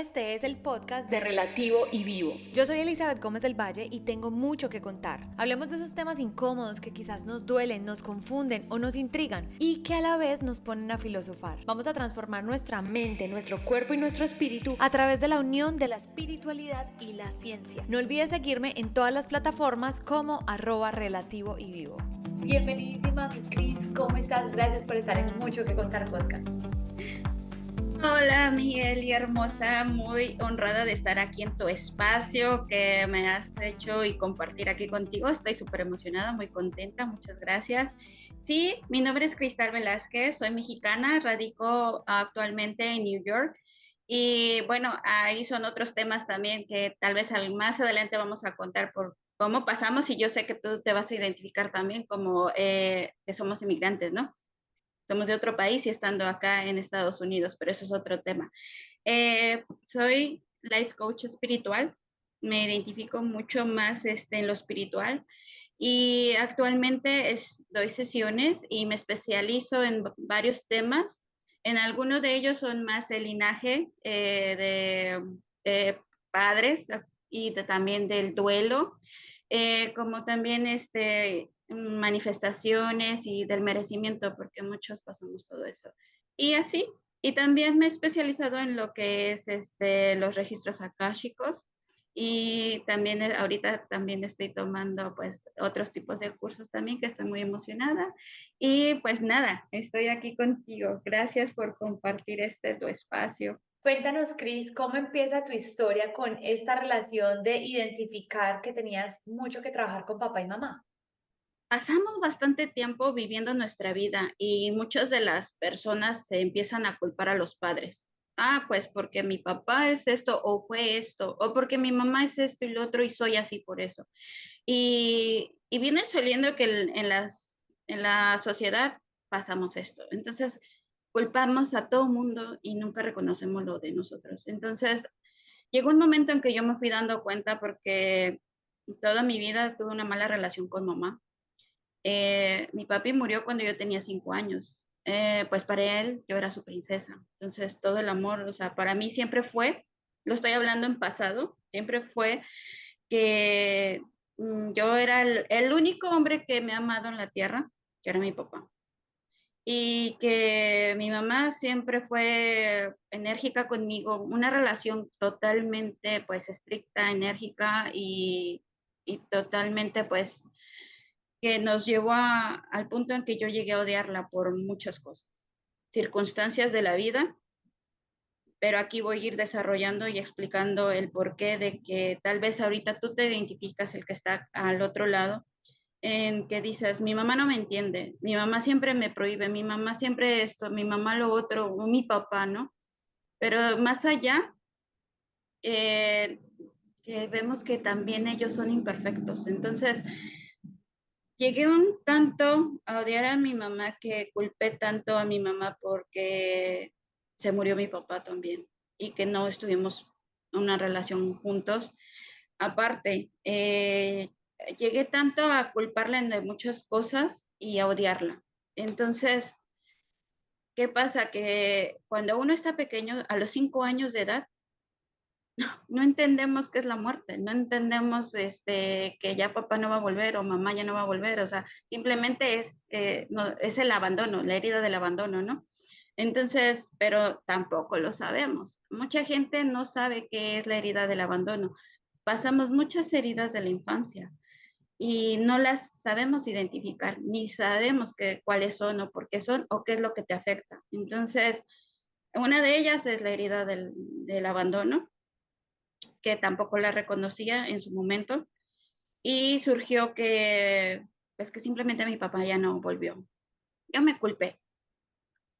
Este es el podcast de Relativo y Vivo. Yo soy Elizabeth Gómez del Valle y tengo mucho que contar. Hablemos de esos temas incómodos que quizás nos duelen, nos confunden o nos intrigan y que a la vez nos ponen a filosofar. Vamos a transformar nuestra mente, nuestro cuerpo y nuestro espíritu a través de la unión de la espiritualidad y la ciencia. No olvides seguirme en todas las plataformas como @relativo y vivo. Bienvenidísima, mi Cris. ¿Cómo estás? Gracias por estar en Mucho que Contar Podcast. Hola Miguel y hermosa, muy honrada de estar aquí en tu espacio que me has hecho y compartir aquí contigo. Estoy súper emocionada, muy contenta, muchas gracias. Sí, mi nombre es Cristal Velázquez, soy mexicana, radico actualmente en New York y bueno, ahí son otros temas también que tal vez más adelante vamos a contar por cómo pasamos y yo sé que tú te vas a identificar también como que somos inmigrantes, ¿no? Somos de otro país y estando acá en Estados Unidos, pero eso es otro tema. Soy life coach espiritual, me identifico mucho más en lo espiritual y actualmente doy sesiones y me especializo en varios temas. En algunos de ellos son más el linaje de padres y también del duelo, como también manifestaciones y del merecimiento, porque muchos pasamos todo eso. Y así, y también me he especializado en lo que es los registros akáshicos y también ahorita también estoy tomando pues otros tipos de cursos también que estoy muy emocionada y pues nada, estoy aquí contigo. Gracias por compartir tu espacio. Cuéntanos, Cris, ¿cómo empieza tu historia con esta relación de identificar que tenías mucho que trabajar con papá y mamá? Pasamos bastante tiempo viviendo nuestra vida y muchas de las personas se empiezan a culpar a los padres. Ah, pues porque mi papá es esto o fue esto, o porque mi mamá es esto y lo otro y soy así por eso. Y viene soliendo que en la sociedad pasamos esto. Entonces, culpamos a todo mundo y nunca reconocemos lo de nosotros. Entonces, llegó un momento en que yo me fui dando cuenta porque toda mi vida tuve una mala relación con mamá. Mi papi murió cuando yo tenía 5 años. Pues para él yo era su princesa. Entonces todo el amor, o sea, para mí siempre fue, lo estoy hablando en pasado, siempre fue que yo era el único hombre que me ha amado en la tierra, que era mi papá. Y que mi mamá siempre fue enérgica conmigo, una relación totalmente pues estricta, enérgica y totalmente pues que nos llevó al punto en que yo llegué a odiarla por muchas cosas, circunstancias de la vida, pero aquí voy a ir desarrollando y explicando el porqué de que tal vez ahorita tú te identificas el que está al otro lado, en que dices, mi mamá no me entiende, mi mamá siempre me prohíbe, mi mamá siempre esto, mi mamá lo otro, o mi papá, ¿no? Pero más allá, eh, que vemos que también ellos son imperfectos. Entonces, llegué un tanto a odiar a mi mamá que culpé tanto a mi mamá porque se murió mi papá también y que no estuvimos en una relación juntos. Aparte, llegué tanto a culparla de muchas cosas y a odiarla. Entonces, ¿qué pasa? Que cuando uno está pequeño, a los 5 años de edad, no entendemos qué es la muerte, no entendemos que ya papá no va a volver o mamá ya no va a volver, o sea, simplemente no, es el abandono, la herida del abandono, ¿no? Entonces, pero tampoco lo sabemos. Mucha gente no sabe qué es la herida del abandono. Pasamos muchas heridas de la infancia y no las sabemos identificar, ni sabemos cuáles son o por qué son o qué es lo que te afecta. Entonces, una de ellas es la herida del abandono que tampoco la reconocía en su momento y surgió pues que simplemente mi papá ya no volvió. Yo me culpé,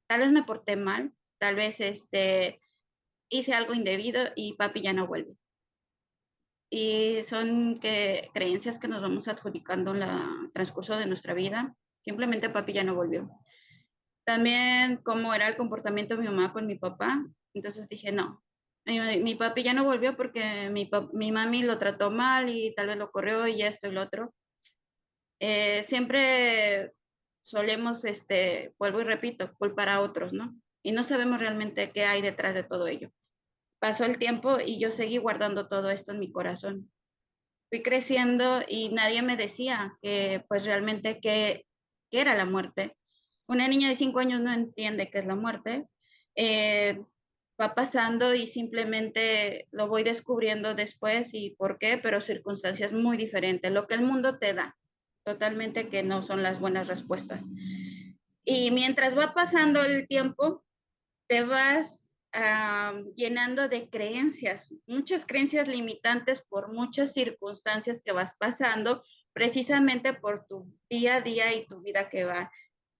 tal vez me porté mal, tal vez hice algo indebido y papi ya no vuelve. Y son creencias que nos vamos adjudicando en el transcurso de nuestra vida. Simplemente papi ya no volvió. También como era el comportamiento de mi mamá con mi papá, entonces dije, no, mi papi ya no volvió porque mi mami lo trató mal y tal vez lo corrió y esto y lo otro. Siempre solemos, vuelvo y repito, culpar a otros, ¿no? Y no sabemos realmente qué hay detrás de todo ello. pasó el tiempo y yo seguí guardando todo esto en mi corazón. Fui creciendo y nadie me decía que pues realmente qué era la muerte. Una niña de 5 años no entiende qué es la muerte. Eh, Va pasando y simplemente lo voy descubriendo después y por qué, pero circunstancias muy diferentes, lo que el mundo te da, totalmente que no son las buenas respuestas. Y mientras va pasando el tiempo, te vas llenando de creencias, muchas creencias limitantes por muchas circunstancias que vas pasando, precisamente por tu día a día y tu vida que va.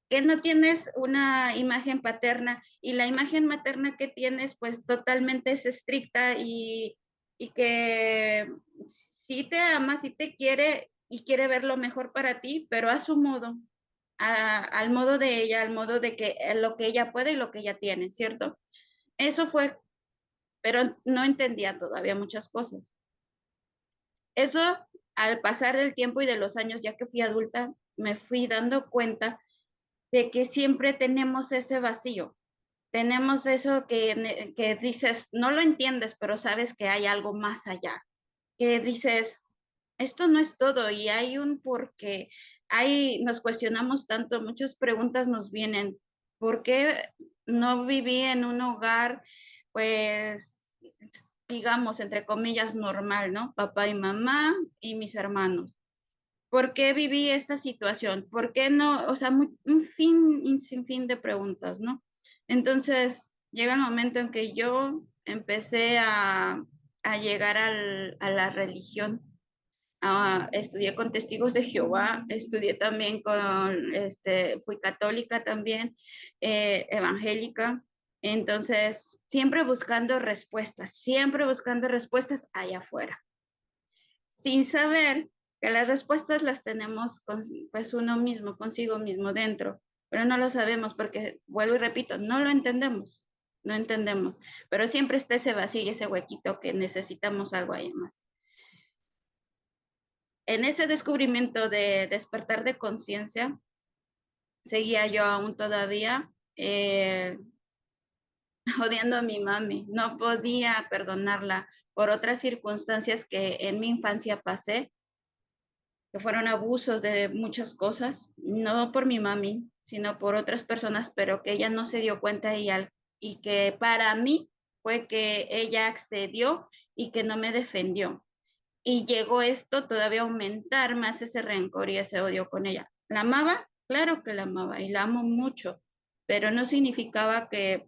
Que no tienes una imagen paterna y la imagen materna que tienes pues totalmente es estricta y que sí te ama, sí te quiere y quiere ver lo mejor para ti, pero a su modo, al modo de ella, al modo de que lo que ella puede y lo que ella tiene, ¿cierto? Eso fue, pero no entendía todavía muchas cosas. Eso, al pasar del tiempo y de los años, ya que fui adulta, me fui dando cuenta de que siempre tenemos ese vacío. Tenemos eso que dices, no lo entiendes, pero sabes que hay algo más allá. Que dices, esto no es todo y hay un porqué. Nos cuestionamos tanto, muchas preguntas nos vienen. ¿Por qué no viví en un hogar, pues, digamos, entre comillas, normal, ¿no? Papá y mamá y mis hermanos. ¿Por qué viví esta situación? ¿Por qué no? O sea, un sinfín de preguntas, ¿no? Entonces, llega el momento en que yo empecé a llegar a la religión. Estudié con Testigos de Jehová, estudié también fui católica también, evangélica. Entonces, siempre buscando respuestas allá afuera, sin saber que las respuestas las tenemos pues uno mismo, consigo mismo dentro, pero no lo sabemos porque, vuelvo y repito, no lo entendemos, no entendemos, pero siempre está ese vacío y ese huequito que necesitamos algo ahí más. En ese descubrimiento de despertar de conciencia, seguía yo aún todavía odiando a mi mami, no podía perdonarla por otras circunstancias que en mi infancia pasé, que fueron abusos de muchas cosas, no por mi mami, sino por otras personas, pero que ella no se dio cuenta y que para mí fue que ella accedió y que no me defendió. Y llegó esto todavía a aumentar más ese rencor y ese odio con ella. ¿La amaba? Claro que la amaba y la amo mucho, pero no significaba que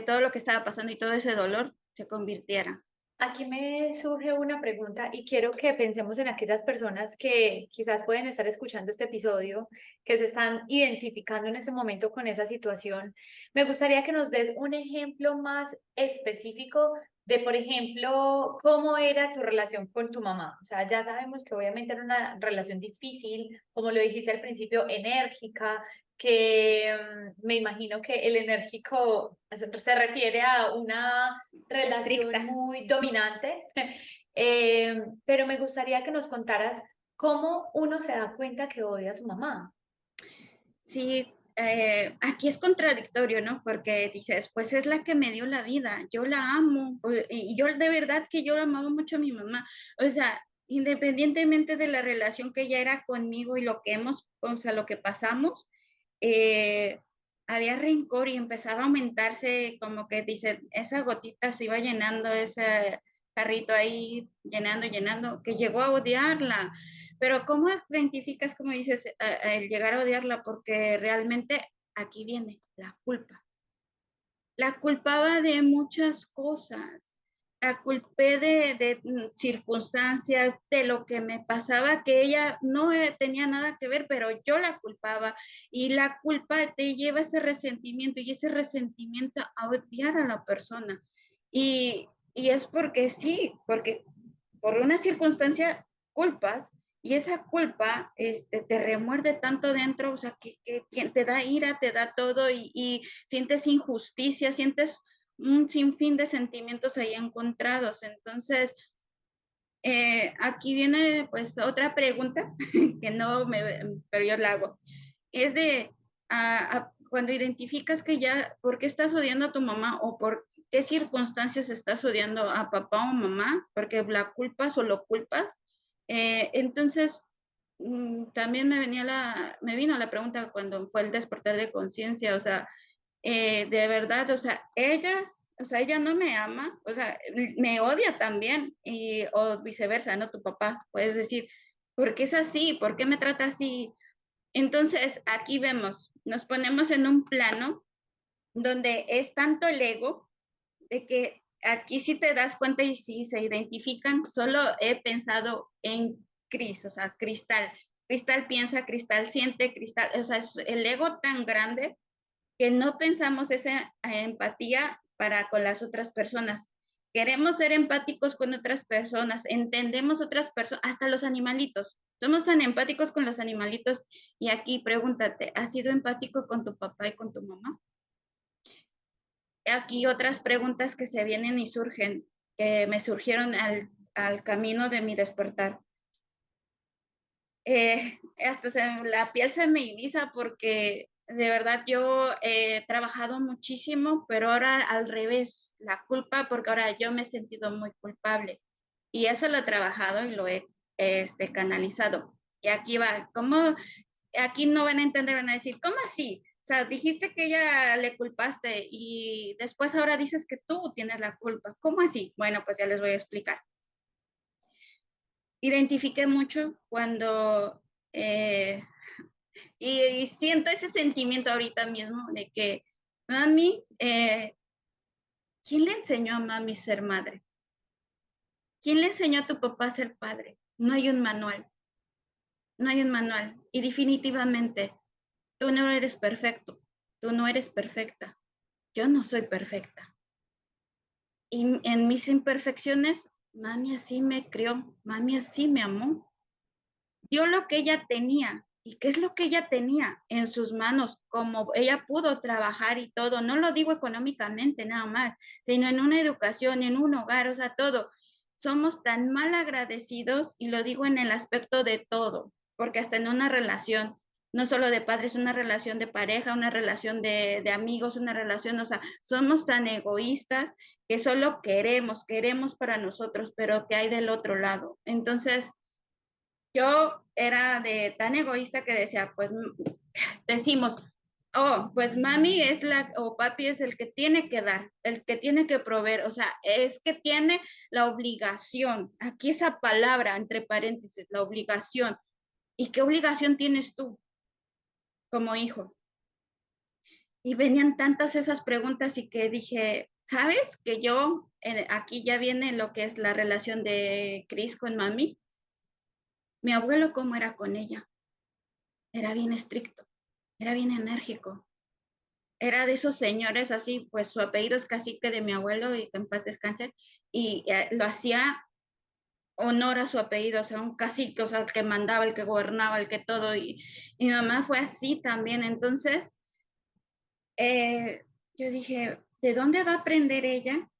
todo lo que estaba pasando y todo ese dolor se convirtiera. Aquí me surge una pregunta y quiero que pensemos en aquellas personas que quizás pueden estar escuchando este episodio, que se están identificando en este momento con esa situación. Me gustaría que nos des un ejemplo más específico de, por ejemplo, cómo era tu relación con tu mamá. O sea, ya sabemos que obviamente era una relación difícil, como lo dijiste al principio, enérgica, que me imagino que el enérgico se refiere a una relación Estricta. muy dominante, pero me gustaría que nos contaras cómo uno se da cuenta que odia a su mamá. Sí, aquí es contradictorio, ¿no? Porque dices, pues es la que me dio la vida, yo la amo, y yo de verdad que yo amaba mucho a mi mamá. O sea, independientemente de la relación que ella era conmigo y lo que o sea, lo que pasamos, eh, había rencor y empezaba a aumentarse, como que dice, esa gotita se iba llenando, ese jarrito ahí llenando, llenando, que llegó a odiarla. Pero ¿cómo identificas, como dices, el llegar a odiarla? Porque realmente aquí viene la culpa. La culpaba de muchas cosas. La culpé de circunstancias, de lo que me pasaba, que ella no tenía nada que ver, pero yo la culpaba. Y la culpa te lleva ese resentimiento y ese resentimiento a odiar a la persona. Y es porque sí, porque por una circunstancia culpas y esa culpa te remuerde tanto dentro, o sea, que te da ira, te da todo y sientes injusticia, sientes un sinfín de sentimientos ahí encontrados. Entonces, aquí viene pues otra pregunta que no me, pero yo la hago. Es de cuando identificas que ya, ¿por qué estás odiando a tu mamá o por qué circunstancias estás odiando a papá o mamá, porque la culpas o lo culpas. Entonces, también me vino la pregunta cuando fue el despertar de conciencia, o sea, de verdad, o sea, ella no me ama, o sea, me odia también, o viceversa, ¿no? Tu papá, puedes decir, ¿por qué es así? ¿Por qué me trata así? Entonces, aquí vemos, nos ponemos en un plano donde es tanto el ego de que aquí sí te das cuenta y sí se identifican, solo he pensado en Cris, o sea, Cristal. Cristal piensa, Cristal siente, Cristal, o sea, es el ego tan grande que no pensamos esa empatía para con las otras personas. Queremos ser empáticos con otras personas, entendemos otras personas, hasta los animalitos. Somos tan empáticos con los animalitos. Y aquí pregúntate, ¿has sido empático con tu papá y con tu mamá? Aquí otras preguntas que se vienen y surgen, que me surgieron al camino de mi despertar. Hasta la piel se me eriza porque de verdad yo he trabajado muchísimo, pero ahora al revés, la culpa, porque ahora yo me he sentido muy culpable y eso lo he trabajado y lo he canalizado. Y aquí va, ¿cómo? Aquí no van a entender, van a decir, ¿cómo así? O sea, dijiste que ella le culpaste y después ahora dices que tú tienes la culpa. ¿Cómo así? Bueno, pues ya les voy a explicar. Identifiqué mucho cuando y siento ese sentimiento ahorita mismo de que, mami, ¿quién le enseñó a mami ser madre? ¿Quién le enseñó a tu papá a ser padre? No hay un manual, no hay un manual. Y definitivamente, tú no eres perfecto, tú no eres perfecta, yo no soy perfecta. Y en mis imperfecciones, mami así me crió, mami así me amó. Dio lo que ella tenía. ¿Y qué es lo que ella tenía en sus manos? Como ella pudo trabajar y todo. No lo digo económicamente nada más, sino en una educación, en un hogar, o sea, todo. Somos tan mal agradecidos y lo digo en el aspecto de todo, porque hasta en una relación, no solo de padres, una relación de pareja, una relación de amigos, una relación, o sea, somos tan egoístas que solo queremos para nosotros, pero ¿qué hay del otro lado? Entonces, yo era de tan egoísta que decía, pues decimos, oh, pues mami es la, o papi es el que tiene que dar, el que tiene que proveer, o sea, es que tiene la obligación, aquí esa palabra entre paréntesis, la obligación. ¿Y qué obligación tienes tú como hijo? Y venían tantas esas preguntas y que dije, ¿sabes? Que yo, aquí ya viene lo que es la relación de Cris con mami. Mi abuelo, ¿cómo era con ella? Era bien estricto, era bien enérgico, era de esos señores así, pues su apellido es cacique de mi abuelo y que en paz descanse, y lo hacía honor a su apellido, o sea, un cacique, o sea, el que mandaba, el que gobernaba, el que todo, y mi mamá fue así también, entonces yo dije, ¿de dónde va a aprender ella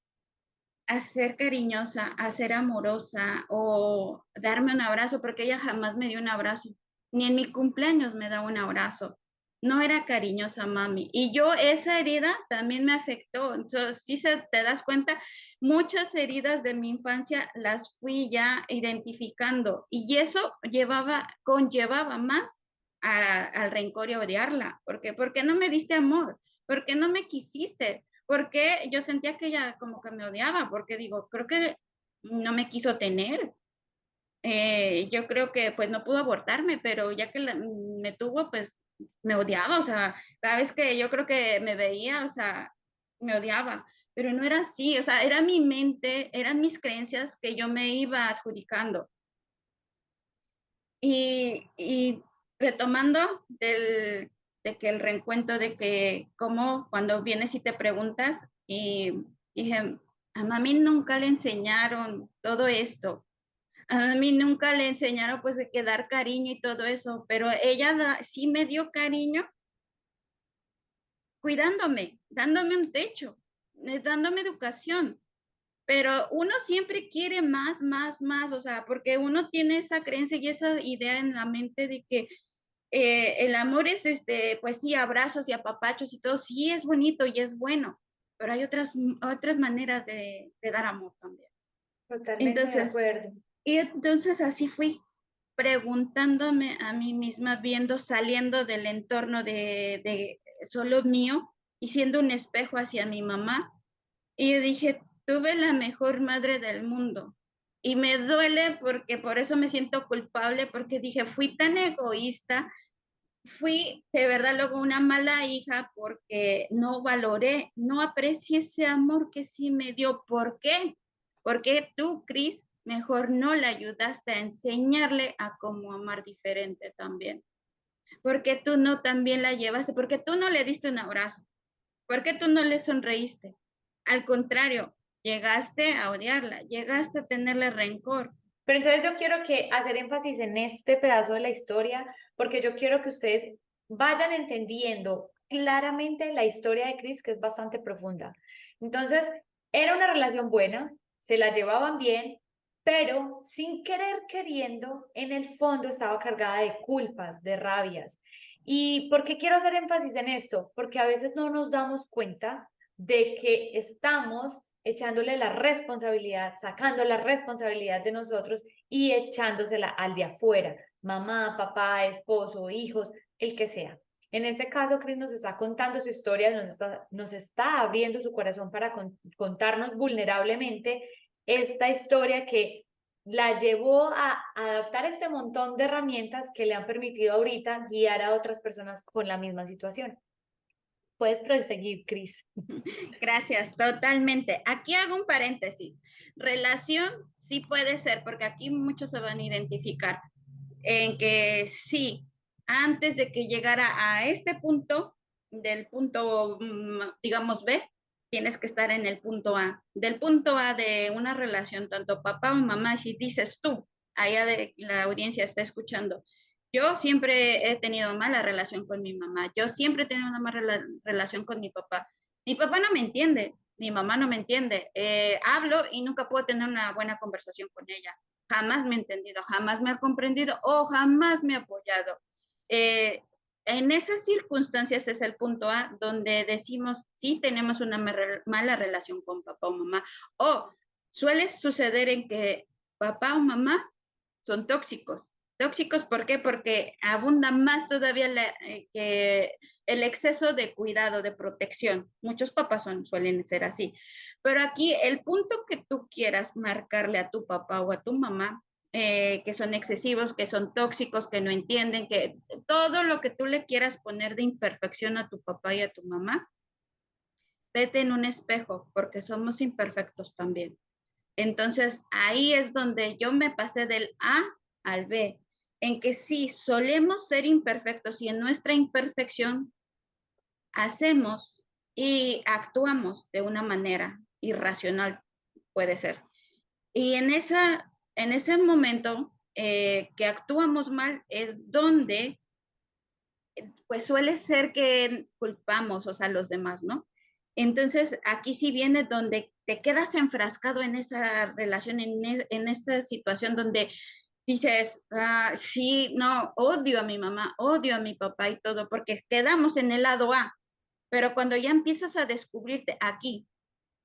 a ser cariñosa, a ser amorosa o darme un abrazo? Porque ella jamás me dio un abrazo, ni en mi cumpleaños me da un abrazo. No era cariñosa, mami. Y yo esa herida también me afectó. Entonces, si se te das cuenta, muchas heridas de mi infancia las fui ya identificando y eso conllevaba más al rencor y a odiarla. ¿Por qué no me diste amor? ¿Por qué no me quisiste? Porque yo sentía que ella como que me odiaba, porque digo, creo que no me quiso tener. Yo creo que pues no pudo abortarme, pero ya que me tuvo, pues me odiaba, o sea, cada vez que yo creo que me veía, o sea, me odiaba, pero no era así, o sea, era mi mente, eran mis creencias que yo me iba adjudicando. Y retomando de que el reencuentro, de que como cuando vienes y te preguntas, y dije, a mami nunca le enseñaron todo esto, a mí nunca le enseñaron pues de que dar cariño y todo eso, pero ella sí me dio cariño cuidándome, dándome un techo, dándome educación. Pero uno siempre quiere más, más, más, o sea, porque uno tiene esa creencia y esa idea en la mente de que el amor es, pues sí, abrazos y apapachos y todo, sí es bonito y es bueno, pero hay otras maneras de dar amor también. Totalmente de Entonces, acuerdo. y entonces así fui, preguntándome a mí misma, viendo, saliendo del entorno de solo mío y siendo un espejo hacia mi mamá. Y yo dije, tuve la mejor madre del mundo. Y me duele porque por eso me siento culpable, porque dije, fui tan egoísta, fui de verdad luego una mala hija porque no valoré, no aprecié ese amor que sí me dio. ¿Por qué? Porque tú, Cris, mejor no le ayudaste a enseñarle a cómo amar diferente también. Porque tú no también la llevaste, porque tú no le diste un abrazo, porque tú no le sonreíste. Al contrario, llegaste a odiarla, llegaste a tenerle rencor. Pero entonces yo quiero que hacer énfasis en este pedazo de la historia, porque yo quiero que ustedes vayan entendiendo claramente la historia de Chris, que es bastante profunda. Entonces, era una relación buena, se la llevaban bien, pero sin querer queriendo, en el fondo estaba cargada de culpas, de rabias. ¿Y por qué quiero hacer énfasis en esto? Porque a veces no nos damos cuenta de que estamos echándole la responsabilidad, sacando la responsabilidad de nosotros y echándosela al de afuera, mamá, papá, esposo, hijos, el que sea. En este caso, Chris nos está contando su historia, nos está abriendo su corazón para contarnos vulnerablemente esta historia que la llevó a adoptar este montón de herramientas que le han permitido ahorita guiar a otras personas con la misma situación. Puedes proseguir, Chris. Gracias, totalmente. Aquí hago un paréntesis. Relación sí puede ser, porque aquí muchos se van a identificar en que sí, antes de que llegara a este punto, del punto, digamos, B, tienes que estar en el punto A. Del punto A de una relación, tanto papá o mamá, si dices tú, allá de la audiencia está escuchando, yo siempre he tenido mala relación con mi mamá, yo siempre he tenido una mala relación con mi papá. Mi papá no me entiende, mi mamá no me entiende. Hablo y nunca puedo tener una buena conversación con ella. Jamás me ha entendido, jamás me ha comprendido o jamás me ha apoyado. Eh, en esas circunstancias es el punto A donde decimos sí tenemos una mala relación con papá o mamá. O suele suceder en que papá o mamá son tóxicos. Tóxicos, ¿por qué? Porque abunda más todavía que el exceso de cuidado, de protección. Muchos papás suelen ser así. Pero aquí el punto que tú quieras marcarle a tu papá o a tu mamá, que son excesivos, que son tóxicos, que no entienden, que todo lo que tú le quieras poner de imperfección a tu papá y a tu mamá, vete en un espejo, porque somos imperfectos también. Entonces, ahí es donde yo me pasé del A al B, en que sí, solemos ser imperfectos y en nuestra imperfección hacemos y actuamos de una manera irracional, puede ser. Y en ese momento que actuamos mal es donde pues suele ser que culpamos, o sea, a los demás, ¿no? Entonces, aquí sí viene donde te quedas enfrascado en esa relación, en esta situación donde dices, sí, no, odio a mi mamá, odio a mi papá y todo, porque quedamos en el lado A, pero cuando ya empiezas a descubrirte aquí,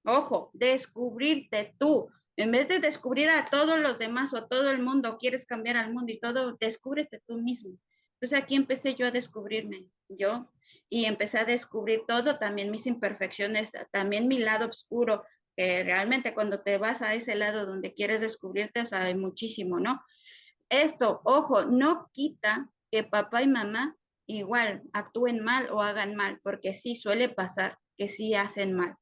ojo, descubrirte tú, en vez de descubrir a todos los demás o a todo el mundo, quieres cambiar al mundo y todo, descúbrete tú mismo. Entonces aquí empecé yo a descubrirme, yo, y empecé a descubrir todo, también mis imperfecciones, también mi lado oscuro, que realmente cuando te vas a ese lado donde quieres descubrirte, o sea, hay muchísimo, ¿no? Esto, ojo, no quita que papá y mamá igual actúen mal o hagan mal, porque sí suele pasar que sí hacen mal,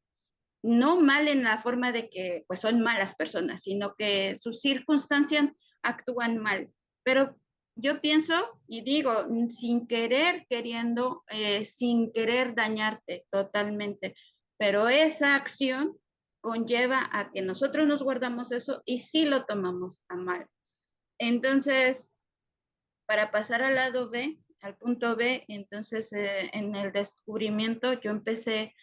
no mal en la forma de que pues son malas personas, sino que sus circunstancias actúan mal. Pero yo pienso y digo, sin querer, queriendo, sin querer dañarte totalmente, pero esa acción conlleva a que nosotros nos guardamos eso y sí lo tomamos a mal. Entonces, para pasar al lado B, al punto B, entonces en el descubrimiento yo empecé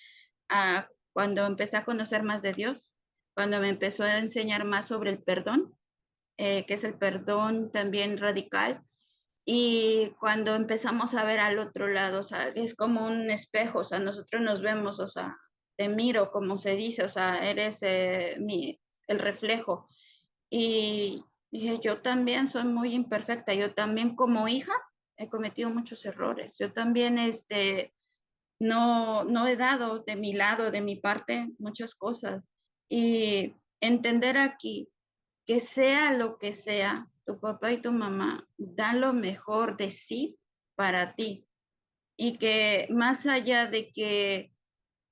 cuando empecé a conocer más de Dios, cuando me empezó a enseñar más sobre el perdón, que es el perdón también radical, y cuando empezamos a ver al otro lado, o sea, es como un espejo, o sea, nosotros nos vemos, o sea, te miro, como se dice, o sea, eres el reflejo. Y dije, yo también soy muy imperfecta, yo también como hija he cometido muchos errores, yo también no he dado de mi lado, de mi parte, muchas cosas. Y entender aquí que sea lo que sea, tu papá y tu mamá dan lo mejor de sí para ti y que más allá de que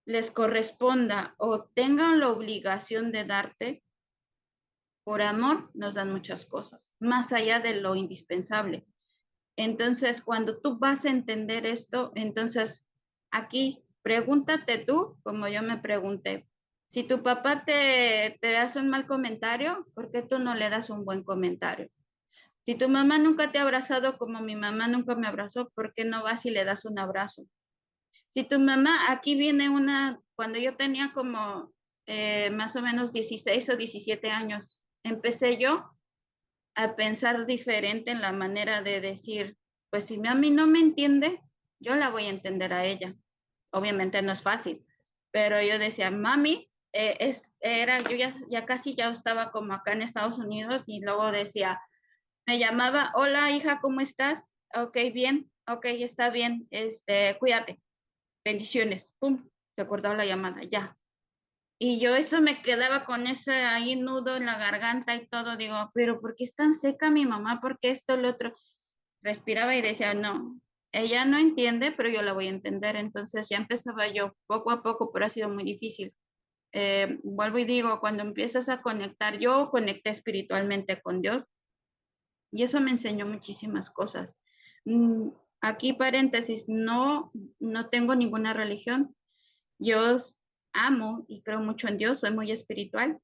les corresponda o tengan la obligación de darte, por amor nos dan muchas cosas, más allá de lo indispensable. Entonces, cuando tú vas a entender esto, entonces aquí pregúntate tú, como yo me pregunté, si tu papá te hace un mal comentario, ¿por qué tú no le das un buen comentario? Si tu mamá nunca te ha abrazado como mi mamá nunca me abrazó, ¿por qué no vas y le das un abrazo? Si tu mamá, aquí viene cuando yo tenía como más o menos 16 o 17 años, empecé yo a pensar diferente en la manera de decir, pues si mami no me entiende, yo la voy a entender a ella. Obviamente no es fácil, pero yo decía, mami, yo ya casi ya estaba como acá en Estados Unidos y luego decía, me llamaba, hola hija, ¿cómo estás? Ok, bien, ok, está bien, cuídate, bendiciones, pum, te cortaba la llamada, ya. Y yo eso me quedaba con ese ahí nudo en la garganta y todo, digo, pero ¿por qué es tan seca mi mamá? ¿Por qué esto, lo otro? Respiraba y decía, no, ella no entiende, pero yo la voy a entender. Entonces ya empezaba yo poco a poco, pero ha sido muy difícil. Vuelvo y digo, cuando empiezas a conectar, yo conecté espiritualmente con Dios y eso me enseñó muchísimas cosas. Mm, Aquí paréntesis, no tengo ninguna religión. Yo amo y creo mucho en Dios, soy muy espiritual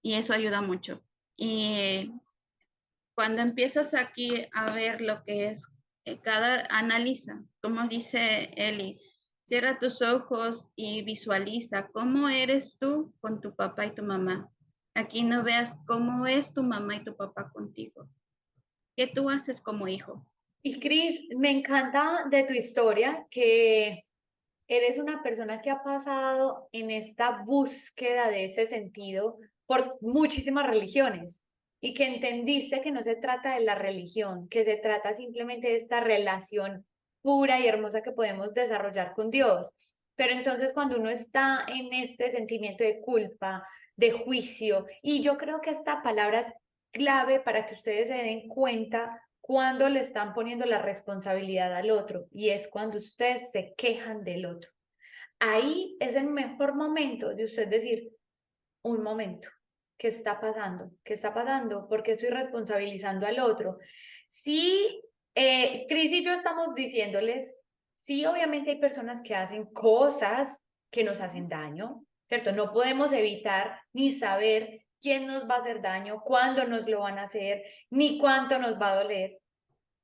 y eso ayuda mucho. Y cuando empiezas aquí a ver lo que es analiza, como dice Eli, cierra tus ojos y visualiza cómo eres tú con tu papá y tu mamá. Aquí no veas cómo es tu mamá y tu papá contigo. ¿Qué tú haces como hijo? Y Cris, me encanta de tu historia que eres una persona que ha pasado en esta búsqueda de ese sentido por muchísimas religiones y que entendiste que no se trata de la religión, que se trata simplemente de esta relación pura y hermosa que podemos desarrollar con Dios. Pero entonces cuando uno está en este sentimiento de culpa, de juicio, y yo creo que esta palabra es clave para que ustedes se den cuenta cuando le están poniendo la responsabilidad al otro, y es cuando ustedes se quejan del otro. Ahí es el mejor momento de usted decir, un momento, ¿qué está pasando? ¿Qué está pasando? ¿Por qué estoy responsabilizando al otro? Sí, Cris y yo estamos diciéndoles, sí, obviamente hay personas que hacen cosas que nos hacen daño, ¿cierto? No podemos evitar ni saber quién nos va a hacer daño, cuándo nos lo van a hacer, ni cuánto nos va a doler,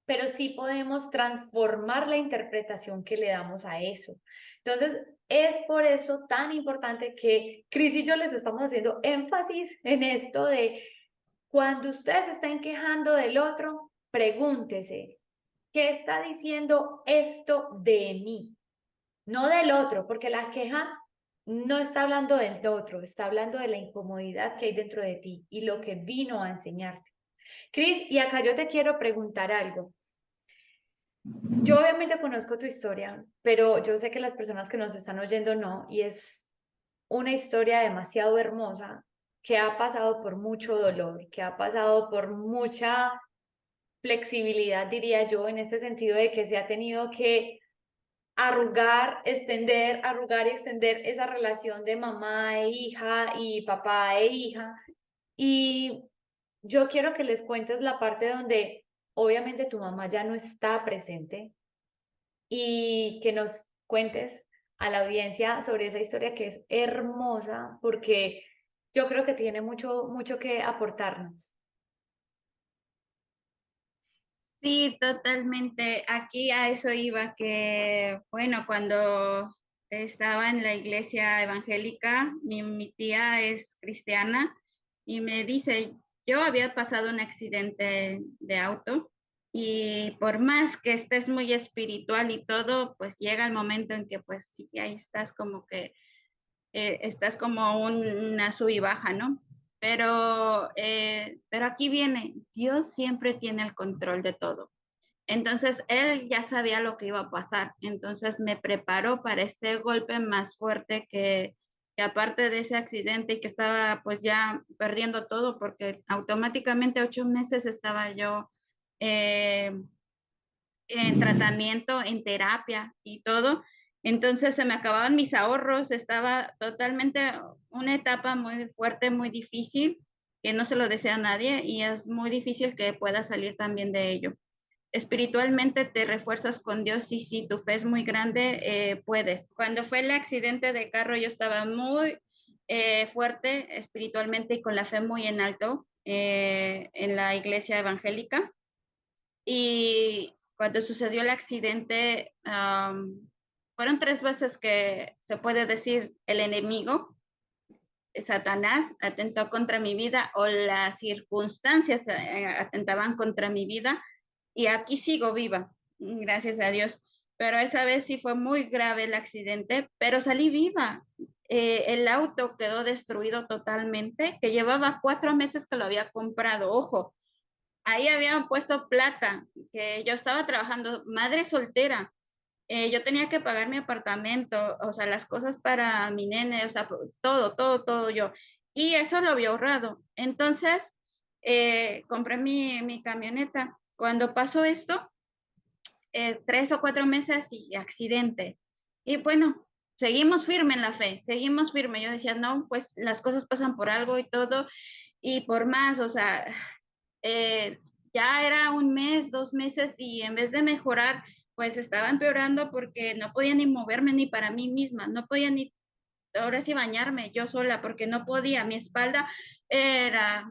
pero sí podemos transformar la interpretación que le damos a eso. Entonces, es por eso tan importante que Cris y yo les estamos haciendo énfasis en esto de cuando ustedes estén quejando del otro, pregúntese, ¿qué está diciendo esto de mí? No del otro, porque la queja no está hablando del otro, está hablando de la incomodidad que hay dentro de ti y lo que vino a enseñarte. Cris, y acá yo te quiero preguntar algo. Yo obviamente conozco tu historia, pero yo sé que las personas que nos están oyendo no, y es una historia demasiado hermosa que ha pasado por mucho dolor, que ha pasado por mucha flexibilidad, diría yo, en este sentido de que se ha tenido que arrugar y extender esa relación de mamá e hija y papá e hija. Y yo quiero que les cuentes la parte donde obviamente tu mamá ya no está presente y que nos cuentes a la audiencia sobre esa historia que es hermosa porque yo creo que tiene mucho, mucho que aportarnos. Sí, totalmente. Aquí a eso iba, que bueno, cuando estaba en la iglesia evangélica, mi tía es cristiana y me dice, yo había pasado un accidente de auto y por más que estés muy espiritual y todo, pues llega el momento en que pues sí, ahí estás como que estás como una sub y baja, ¿no? Pero aquí viene, Dios siempre tiene el control de todo. Entonces, él ya sabía lo que iba a pasar. Entonces, me preparó para este golpe más fuerte que aparte de ese accidente y que estaba pues ya perdiendo todo, porque automáticamente 8 meses estaba yo eh, en tratamiento, en terapia y todo. Entonces se me acababan mis ahorros, estaba totalmente una etapa muy fuerte, muy difícil, que no se lo desea a nadie y es muy difícil que pueda salir también de ello. Espiritualmente te refuerzas con Dios y si tu fe es muy grande, puedes. Cuando fue el accidente de carro, yo estaba muy fuerte espiritualmente y con la fe muy en alto en la iglesia evangélica. Y cuando sucedió el accidente, fueron 3 veces que se puede decir el enemigo, Satanás, atentó contra mi vida o las circunstancias atentaban contra mi vida y aquí sigo viva, gracias a Dios. Pero esa vez sí fue muy grave el accidente, pero salí viva. El auto quedó destruido totalmente, que llevaba 4 meses que lo había comprado. Ojo, ahí habían puesto plata, que yo estaba trabajando, madre soltera. Yo tenía que pagar mi apartamento, o sea, las cosas para mi nene, o sea, todo, todo, todo yo. Y eso lo había ahorrado. Entonces, compré mi camioneta. Cuando pasó esto, 3 o 4 meses y accidente. Y bueno, seguimos firme en la fe, seguimos firme. Yo decía, no, pues las cosas pasan por algo y todo, y por más, o sea, eh, ya era un mes, 2 meses y en vez de mejorar, pues estaba empeorando porque no podía ni moverme ni para mí misma, no podía ni ahora sí bañarme yo sola porque no podía, mi espalda era,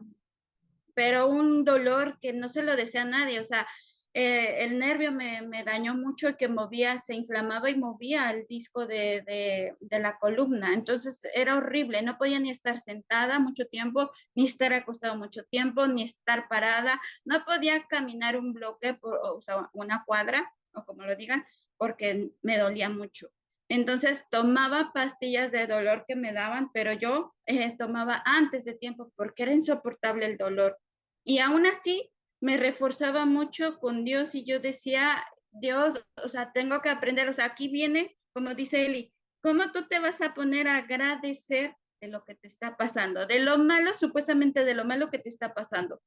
pero un dolor que no se lo desea a nadie, o sea, el nervio me dañó mucho y que movía, se inflamaba y movía el disco de la columna. Entonces era horrible, no podía ni estar sentada mucho tiempo, ni estar acostado mucho tiempo, ni estar parada, no podía caminar un bloque, o sea, una cuadra, o como lo digan, porque me dolía mucho. Entonces tomaba pastillas de dolor que me daban, pero yo tomaba antes de tiempo porque era insoportable el dolor. Y aún así me reforzaba mucho con Dios y yo decía, Dios, o sea, tengo que aprender, o sea, aquí viene, como dice Eli, ¿cómo tú te vas a poner a agradecer de lo que te está pasando? De lo malo, supuestamente de lo malo que te está pasando.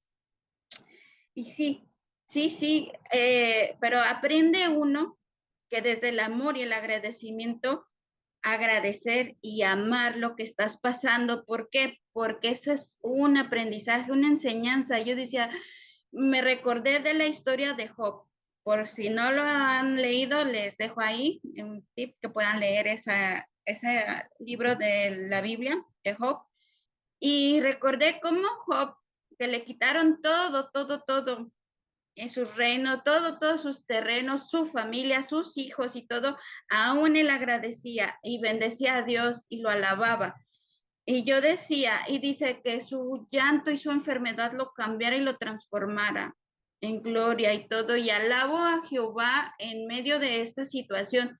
Y sí, sí, sí, pero aprende uno que desde el amor y el agradecimiento, agradecer y amar lo que estás pasando. ¿Por qué? Porque eso es un aprendizaje, una enseñanza. Yo decía, me recordé de la historia de Job. Por si no lo han leído, les dejo ahí un tip que puedan leer ese libro de la Biblia de Job. Y recordé cómo Job, que le quitaron todo, todo, todo en su reino, todo, todos sus terrenos, su familia, sus hijos y todo, aún él agradecía y bendecía a Dios y lo alababa. Y yo decía, y dice que su llanto y su enfermedad lo cambiara y lo transformara en gloria y todo, y alabo a Jehová en medio de esta situación.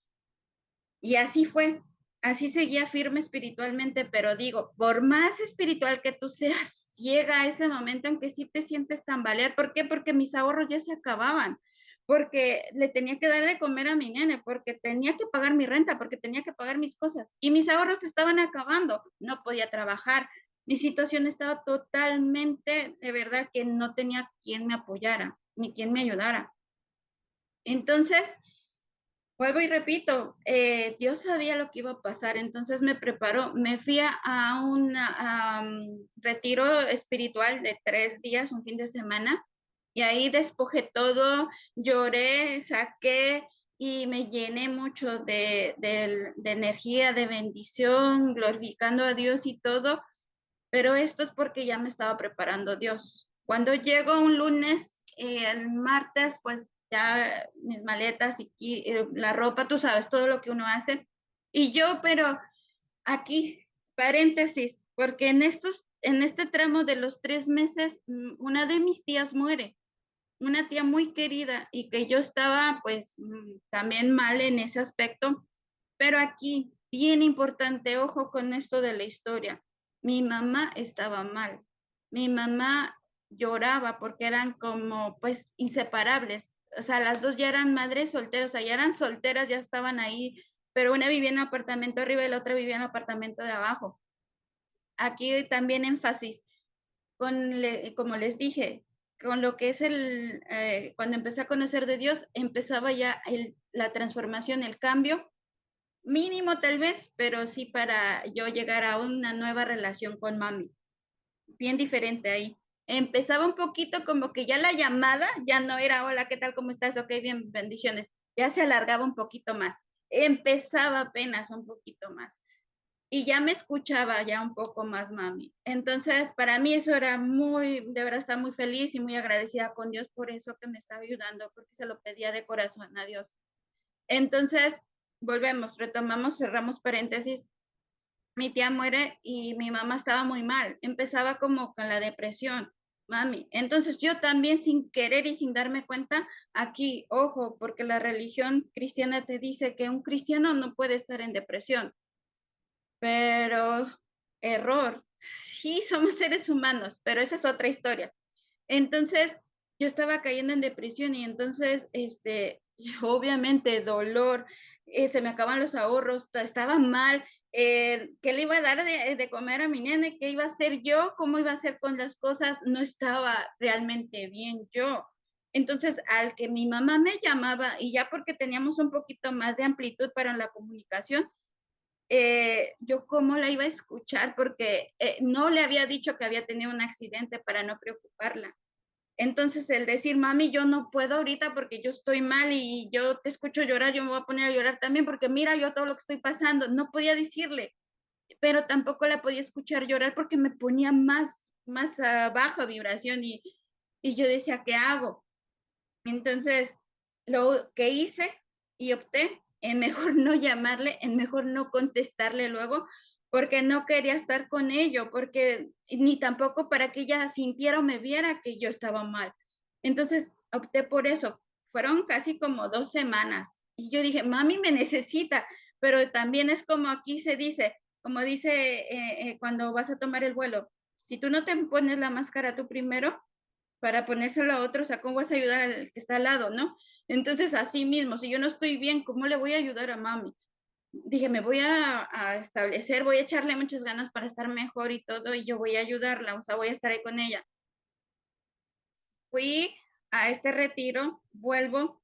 Y así fue, así seguía firme espiritualmente, pero digo, por más espiritual que tú seas, llega ese momento en que sí te sientes tambalear. ¿Por qué? Porque mis ahorros ya se acababan, porque le tenía que dar de comer a mi nene, porque tenía que pagar mi renta, porque tenía que pagar mis cosas y mis ahorros estaban acabando, no podía trabajar. Mi situación estaba totalmente, de verdad, que no tenía quien me apoyara, ni quien me ayudara. Entonces, vuelvo y repito, Dios sabía lo que iba a pasar, entonces me preparó, me fui a un retiro espiritual de 3 días, un fin de semana, y ahí despojé todo, lloré, saqué y me llené mucho de energía, de bendición, glorificando a Dios y todo, pero esto es porque ya me estaba preparando Dios. Cuando llego un lunes, el martes, pues ya mis maletas y la ropa, tú sabes, todo lo que uno hace. Y yo, pero aquí, paréntesis, porque en este tramo de los 3 meses, una de mis tías muere, una tía muy querida y que yo estaba pues también mal en ese aspecto, pero aquí bien importante, ojo con esto de la historia. Mi mamá estaba mal. Mi mamá lloraba porque eran como, pues, inseparables. O sea, las dos ya eran madres solteras, o sea, ya eran solteras, ya estaban ahí, pero una vivía en un apartamento arriba y la otra vivía en el apartamento de abajo. Aquí también énfasis como les dije, con lo que es cuando empecé a conocer de Dios, empezaba ya la transformación, el cambio, mínimo tal vez, pero sí para yo llegar a una nueva relación con mami, bien diferente ahí. Empezaba un poquito como que ya la llamada ya no era, hola, ¿qué tal? ¿Cómo estás? Ok, bien, bendiciones. Ya se alargaba un poquito más. Empezaba apenas un poquito más y ya me escuchaba ya un poco más mami. Entonces, para mí eso era muy, de verdad estaba muy feliz y muy agradecida con Dios por eso que me estaba ayudando, porque se lo pedía de corazón a Dios. Entonces, volvemos, retomamos, cerramos paréntesis. Mi tía muere y mi mamá estaba muy mal. Empezaba como con la depresión, mami. Entonces yo también sin querer y sin darme cuenta, aquí, ojo, porque la religión cristiana te dice que un cristiano no puede estar en depresión. Pero error. Sí, somos seres humanos, pero esa es otra historia. Entonces, yo estaba cayendo en depresión y entonces, obviamente, dolor, se me acaban los ahorros, estaba mal, ¿qué le iba a dar de comer a mi nene? ¿Qué iba a hacer yo? ¿Cómo iba a hacer con las cosas? No estaba realmente bien yo. Entonces, al que mi mamá me llamaba, y ya porque teníamos un poquito más de amplitud para la comunicación, yo cómo la iba a escuchar porque no le había dicho que había tenido un accidente para no preocuparla. Entonces el decir, mami, yo no puedo ahorita porque yo estoy mal y yo te escucho llorar, yo me voy a poner a llorar también porque mira yo todo lo que estoy pasando, no podía decirle, pero tampoco la podía escuchar llorar porque me ponía más baja vibración y yo decía, ¿qué hago? Entonces, lo que hice y opté en mejor no llamarle, en mejor no contestarle luego, porque no quería estar con ello, porque ni tampoco para que ella sintiera o me viera que yo estaba mal. Entonces, opté por eso. Fueron casi como 2 semanas. Y yo dije, mami me necesita, pero también es como aquí se dice, como dice cuando vas a tomar el vuelo, si tú no te pones la máscara tú primero, para ponérselo a otro, o sea, ¿cómo vas a ayudar al que está al lado, no? Entonces, así mismo, si yo no estoy bien, ¿cómo le voy a ayudar a mami? Dije, me voy a establecer, voy a echarle muchas ganas para estar mejor y todo, y yo voy a ayudarla, o sea, voy a estar ahí con ella. Fui a este retiro, vuelvo,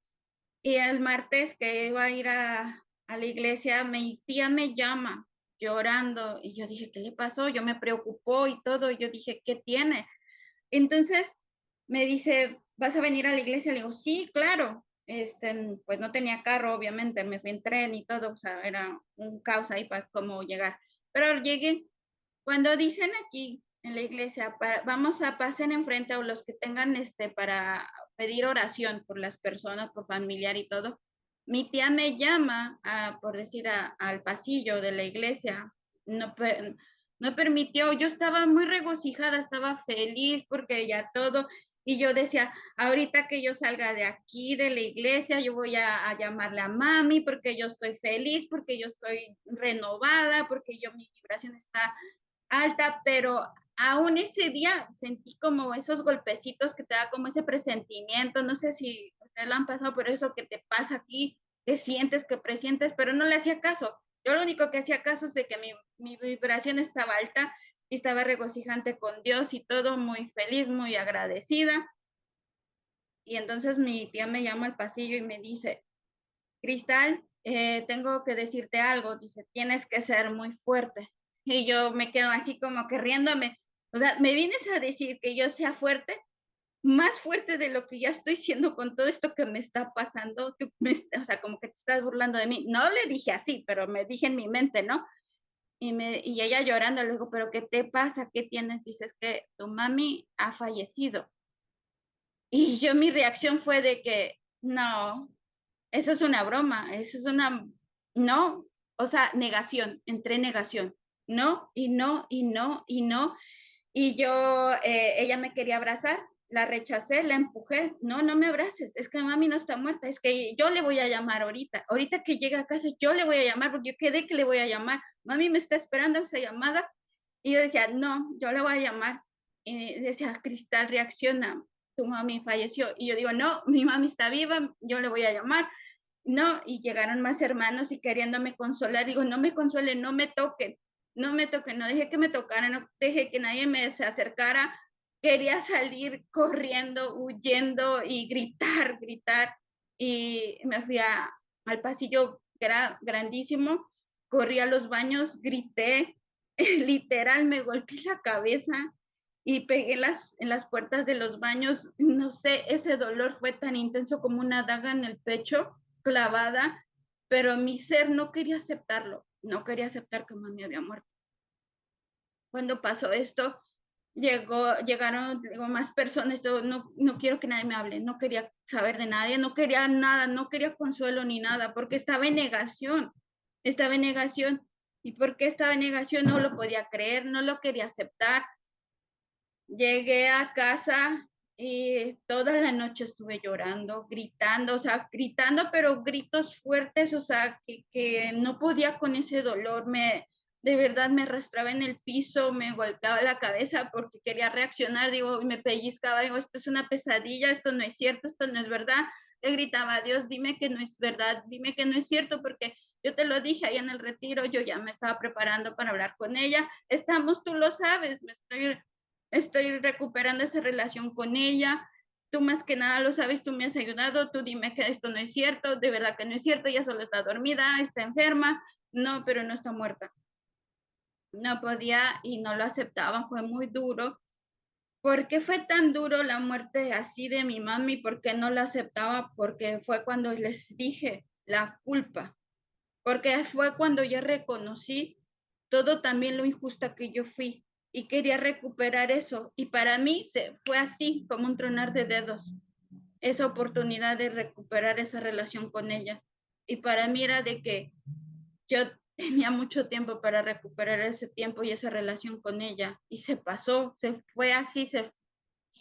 y el martes que iba a ir a la iglesia, mi tía me llama llorando, y yo dije, ¿qué le pasó? Yo me preocupó y todo, y yo dije, ¿qué tiene? Entonces me dice, ¿vas a venir a la iglesia? Le digo, sí, claro. Pues no tenía carro, obviamente, me fui en tren y todo, o sea, era un caos ahí para cómo llegar. Pero llegué. Cuando dicen aquí en la iglesia, vamos a pasen enfrente o los que tengan para pedir oración por las personas, por familiar y todo, mi tía me llama, por decir, al pasillo de la iglesia. No, no permitió, yo estaba muy regocijada, estaba feliz porque ya todo, y yo decía, ahorita que yo salga de aquí, de la iglesia, yo voy a llamarle a mami porque yo estoy feliz, porque yo estoy renovada, porque mi vibración está alta, pero aún ese día sentí como esos golpecitos que te da como ese presentimiento, no sé si ustedes lo han pasado, pero eso que te pasa aquí, que sientes, que presientes, pero no le hacía caso. Yo lo único que hacía caso es de que mi vibración estaba alta y estaba regocijante con Dios y todo, muy feliz, muy agradecida. Y entonces mi tía me llama al pasillo y me dice, Cristal, tengo que decirte algo, dice, tienes que ser muy fuerte. Y yo me quedo así como que riéndome. O sea, me vienes a decir que yo sea fuerte, más fuerte de lo que ya estoy siendo con todo esto que me está pasando. O sea, como que te estás burlando de mí. No le dije así, pero me dije en mi mente, ¿no? Y ella llorando, le digo, ¿pero qué te pasa? ¿Qué tienes? Dices que tu mami ha fallecido. Y yo mi reacción fue de que, no, eso es una broma, eso es no, o sea, negación, entre negación, no, y no, y no, y no. Y yo, ella me quería abrazar, la rechacé, la empujé. No, no me abraces, es que mami no está muerta, es que yo le voy a llamar ahorita que llegue a casa, yo le voy a llamar, porque yo quedé que le voy a llamar. Mami me está esperando esa llamada. Y yo decía, no, yo le voy a llamar. Y decía, Cristal, reacciona, tu mami falleció. Y yo digo, no, mi mami está viva, yo le voy a llamar. No, y llegaron más hermanos y queriéndome consolar, digo, no me consuelen, no me toquen, no me toquen, no dejé que me tocaran, no dejé que nadie me se acercara. Quería salir corriendo, huyendo y gritar, gritar. Y me fui al pasillo que era grandísimo, corrí a los baños, grité, literal me golpeé la cabeza y pegué en las puertas de los baños. No sé, ese dolor fue tan intenso como una daga en el pecho clavada, pero mi ser no quería aceptarlo, no quería aceptar que mami había muerto. Cuando pasó esto, llegaron digo, más personas, no quiero que nadie me hable, no quería saber de nadie, no quería nada, no quería consuelo ni nada, porque estaba en negación, estaba en negación. ¿Y por qué estaba en negación? No lo podía creer, no lo quería aceptar. Llegué a casa y toda la noche estuve llorando, gritando, o sea, gritando, pero gritos fuertes, o sea, que no podía con ese dolor, de verdad me arrastraba en el piso, me golpeaba la cabeza porque quería reaccionar, digo, y me pellizcaba, digo, esto es una pesadilla, esto no es cierto, esto no es verdad. Le gritaba a Dios, dime que no es verdad, dime que no es cierto, porque yo te lo dije ahí en el retiro, yo ya me estaba preparando para hablar con ella. Estamos, tú lo sabes, estoy recuperando esa relación con ella. Tú más que nada lo sabes, tú me has ayudado, tú dime que esto no es cierto, de verdad que no es cierto, ella solo está dormida, está enferma, no, pero no está muerta. No podía y no lo aceptaba, fue muy duro. ¿Por qué fue tan duro la muerte así de mi mami? ¿Por qué no la aceptaba? Porque fue cuando les dije la culpa, porque fue cuando yo reconocí todo también lo injusta que yo fui y quería recuperar eso. Y para mí se fue así, como un tronar de dedos, esa oportunidad de recuperar esa relación con ella. Y para mí era de que yo tenía mucho tiempo para recuperar ese tiempo y esa relación con ella. Y se pasó, se fue así, se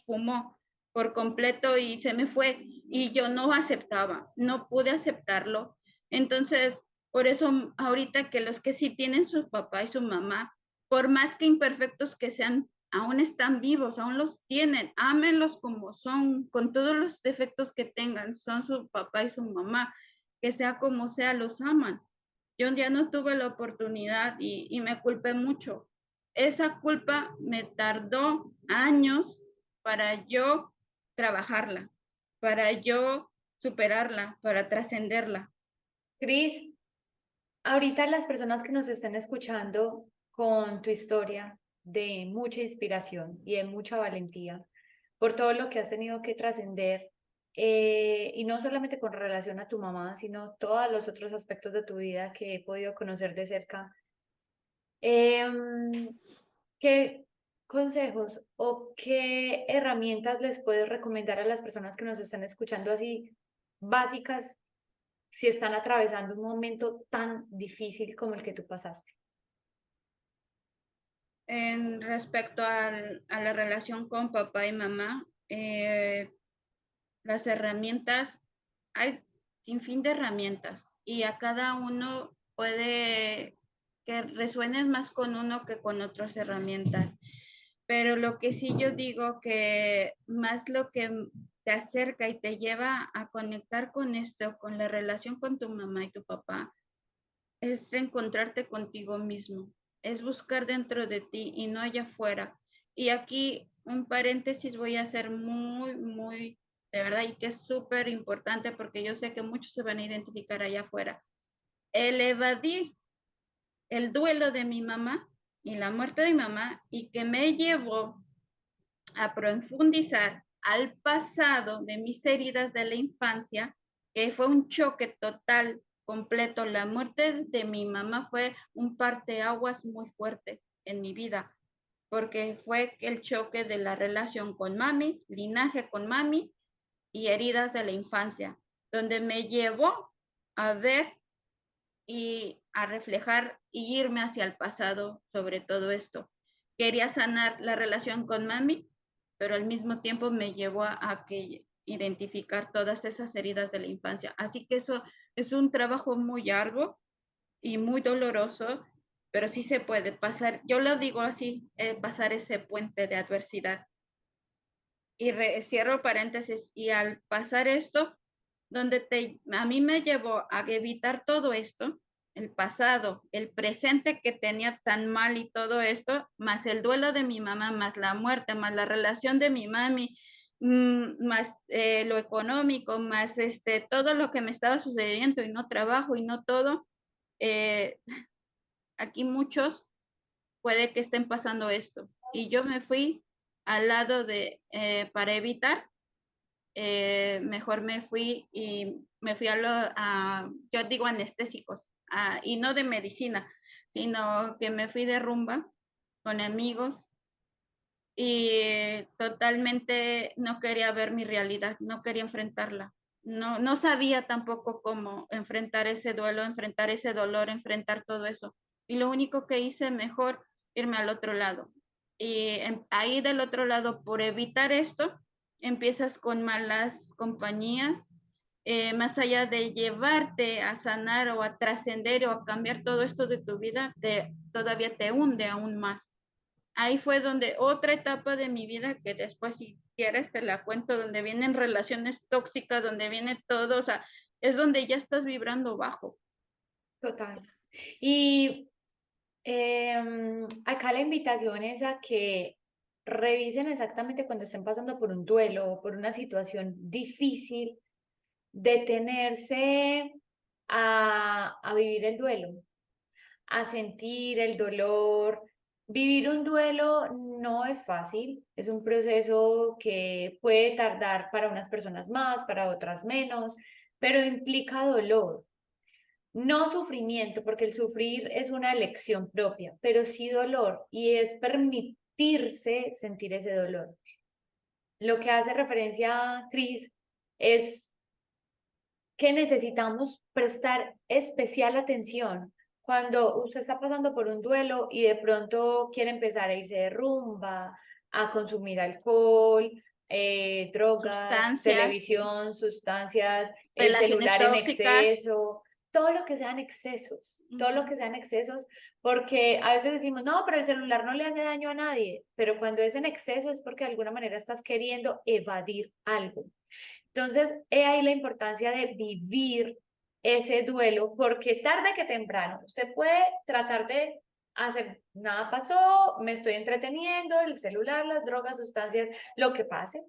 fumó por completo y se me fue. Y yo no aceptaba, no pude aceptarlo. Entonces, por eso ahorita que los que sí tienen su papá y su mamá, por más que imperfectos que sean, aún están vivos, aún los tienen, ámenlos como son, con todos los defectos que tengan, son su papá y su mamá, que sea como sea, los aman. Yo ya no tuve la oportunidad y me culpé mucho. Esa culpa me tardó años para yo trabajarla, para yo superarla, para trascenderla. Cris, ahorita las personas que nos estén escuchando con tu historia de mucha inspiración y de mucha valentía por todo lo que has tenido que trascender, y no solamente con relación a tu mamá, sino todos los otros aspectos de tu vida que he podido conocer de cerca, em, ¿qué consejos o qué herramientas les puedes recomendar a las personas que nos están escuchando así básicas si están atravesando un momento tan difícil como el que tú pasaste? En respecto a la relación con papá y mamá, las herramientas, hay sin fin de herramientas y a cada uno puede que resuenes más con uno que con otras herramientas. Pero lo que sí yo digo que más lo que te acerca y te lleva a conectar con esto, con la relación con tu mamá y tu papá, es reencontrarte contigo mismo, es buscar dentro de ti y no allá afuera. Y aquí un paréntesis voy a hacer muy, de verdad, y que es súper importante porque yo sé que muchos se van a identificar allá afuera. El evadir el duelo de mi mamá y la muerte de mi mamá y que me llevó a profundizar al pasado de mis heridas de la infancia, que fue un choque total, completo. La muerte de mi mamá fue un parteaguas muy fuerte en mi vida, porque fue el choque de la relación con mami, linaje con mami y heridas de la infancia, donde me llevó a ver y a reflejar y irme hacia el pasado sobre todo esto. Quería sanar la relación con mami, pero al mismo tiempo me llevó a que identificar todas esas heridas de la infancia. Así que eso es un trabajo muy arduo y muy doloroso, pero sí se puede pasar, yo lo digo así, pasar ese puente de adversidad. Y cierro paréntesis, y al pasar esto, a mí me llevó a evitar todo esto, el pasado, el presente que tenía tan mal y todo esto, más el duelo de mi mamá, más la muerte, más la relación de mi mami, más lo económico, más todo lo que me estaba sucediendo y no trabajo y no todo. Eh, aquí muchos puede que estén pasando esto. Y yo me fui al lado para evitar, mejor me fui y me fui yo digo anestésicos, y no de medicina, sino que me fui de rumba con amigos y totalmente no quería ver mi realidad, no quería enfrentarla. No, no sabía tampoco cómo enfrentar ese duelo, enfrentar ese dolor, enfrentar todo eso. Y lo único que hice mejor, irme al otro lado. Y ahí del otro lado, por evitar esto, empiezas con malas compañías, más allá de llevarte a sanar o a trascender o a cambiar todo esto de tu vida, todavía te hunde aún más. Ahí fue donde otra etapa de mi vida, que después si quieres te la cuento, donde vienen relaciones tóxicas, donde viene todo, o sea, es donde ya estás vibrando bajo. Total. Y acá la invitación es a que revisen exactamente cuando estén pasando por un duelo o por una situación difícil, detenerse a vivir el duelo, a sentir el dolor. Vivir un duelo no es fácil, es un proceso que puede tardar para unas personas más, para otras menos, pero implica dolor. No sufrimiento, porque el sufrir es una elección propia, pero sí dolor y es permitirse sentir ese dolor. Lo que hace referencia Cris es que necesitamos prestar especial atención cuando usted está pasando por un duelo y de pronto quiere empezar a irse de rumba, a consumir alcohol, drogas, Sustancias, televisión, sustancias, el relaciones celular en tóxicas. exceso, todo lo que sean excesos, todo lo que sean excesos, porque a veces decimos, no, pero el celular no le hace daño a nadie, pero cuando es en exceso es porque de alguna manera estás queriendo evadir algo. Entonces, he ahí la importancia de vivir ese duelo, porque tarde que temprano, usted puede tratar de hacer, nada pasó, me estoy entreteniendo, el celular, las drogas, sustancias, lo que pase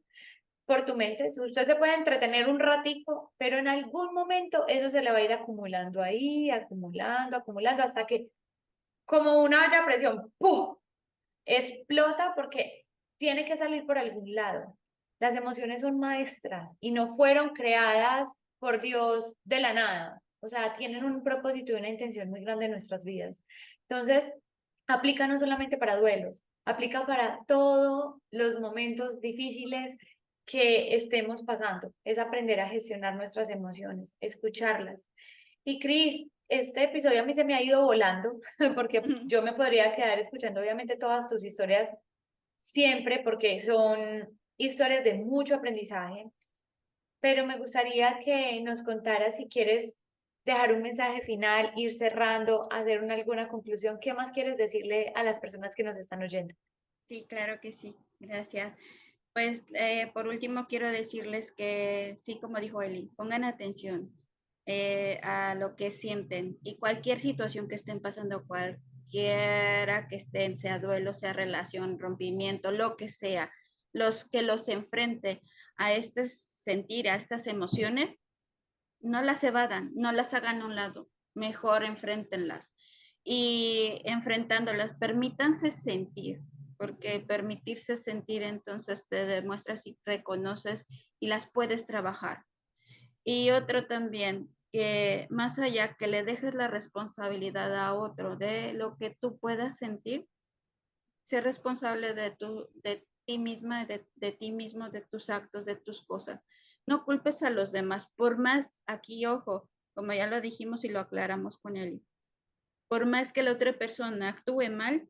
por tu mente. Usted se puede entretener un ratico, pero en algún momento eso se le va a ir acumulando ahí, acumulando, acumulando, hasta que como una olla a presión, ¡pum! Explota porque tiene que salir por algún lado. Las emociones son maestras y no fueron creadas por Dios de la nada. O sea, tienen un propósito y una intención muy grande en nuestras vidas. Entonces, aplica no solamente para duelos, aplica para todos los momentos difíciles que estemos pasando. Es aprender a gestionar nuestras emociones, escucharlas. Y Cris, este episodio a mí se me ha ido volando porque yo me podría quedar escuchando obviamente todas tus historias siempre porque son historias de mucho aprendizaje, pero me gustaría que nos contaras si quieres dejar un mensaje final, ir cerrando, hacer alguna conclusión. ¿Qué más quieres decirle a las personas que nos están oyendo? Sí, claro que sí, gracias. Pues por último quiero decirles que sí, como dijo Eli, pongan atención a lo que sienten y cualquier situación que estén pasando, cualquiera que estén, sea duelo, sea relación, rompimiento, lo que sea, los que los enfrente a este sentir, a estas emociones, no las evadan, no las hagan a un lado, mejor enfréntenlas. Y enfrentándolas, permítanse sentir, porque permitirse sentir entonces te demuestra si reconoces y las puedes trabajar. Y otro también, que más allá que le dejes la responsabilidad a otro de lo que tú puedas sentir, ser responsable de ti misma, de ti mismo, de tus actos, de tus cosas. No culpes a los demás, por más, aquí ojo, como ya lo dijimos y lo aclaramos con él, por más que la otra persona actúe mal,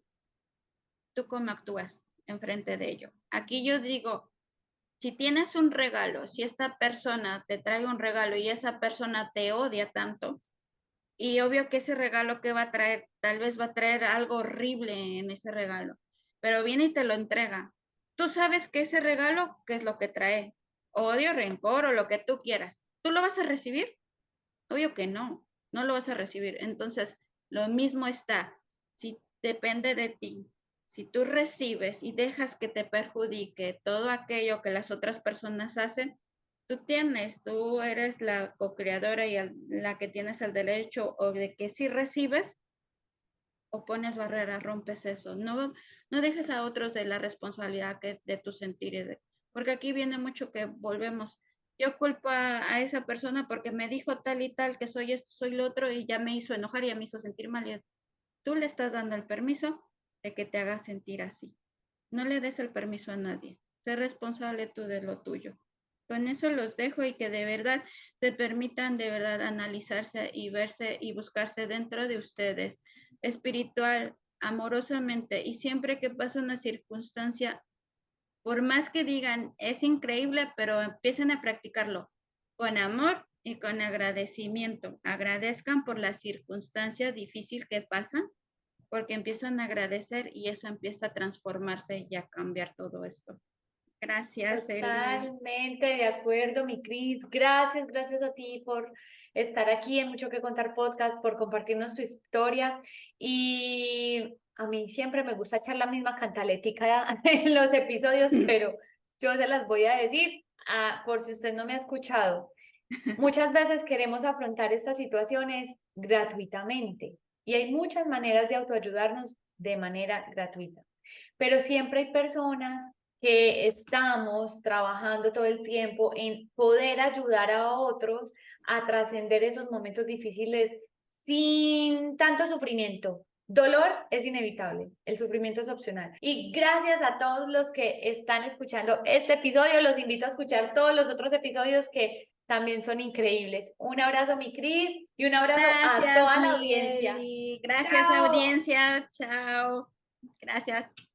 tú cómo actúas. enfrente de ello. Aquí yo digo, si tienes un regalo, si esta persona te trae un regalo y esa persona te odia tanto, y obvio que ese regalo que va a traer, tal vez va a traer algo horrible en ese regalo, pero viene y te lo entrega. Tú sabes que ese regalo, ¿qué es lo que trae? Odio, rencor o lo que tú quieras. ¿Tú lo vas a recibir? Obvio que no, no lo vas a recibir. Entonces, lo mismo está, si depende de ti, si tú recibes y dejas que te perjudique todo aquello que las otras personas hacen, tú eres la co-creadora y la que tienes el derecho o de que si recibes o pones barreras, rompes eso. No, no dejes a otros de la responsabilidad de tu sentir. Porque aquí viene mucho que volvemos. Yo culpo a esa persona porque me dijo tal y tal que soy esto, soy lo otro y ya me hizo enojar y ya me hizo sentir mal. Y tú le estás dando el permiso de que te haga sentir así. No le des el permiso a nadie. Sé responsable tú de lo tuyo. Con eso los dejo y que de verdad se permitan de verdad analizarse y verse y buscarse dentro de ustedes, espiritual, amorosamente, y siempre que pasa una circunstancia, por más que digan es increíble, pero empiecen a practicarlo con amor y con agradecimiento. Agradezcan por la circunstancia difícil que pasan, porque empiezan a agradecer y eso empieza a transformarse y a cambiar todo esto. Gracias, Eli. Totalmente de acuerdo, mi Cris. Gracias, gracias a ti por estar aquí en Mucho que Contar Podcast, por compartirnos tu historia. Y a mí siempre me gusta echar la misma cantalética en los episodios, pero yo se las voy a decir por si usted no me ha escuchado. Muchas veces queremos afrontar estas situaciones gratuitamente y hay muchas maneras de autoayudarnos de manera gratuita, pero siempre hay personas que estamos trabajando todo el tiempo en poder ayudar a otros a trascender esos momentos difíciles sin tanto sufrimiento. Dolor es inevitable, el sufrimiento es opcional. Y gracias a todos los que están escuchando este episodio, los invito a escuchar todos los otros episodios que también son increíbles. Un abrazo, mi Cris, y un abrazo a Gracias, toda la Miguel. audiencia. Y gracias, ¡Chao! audiencia. Chao. Gracias.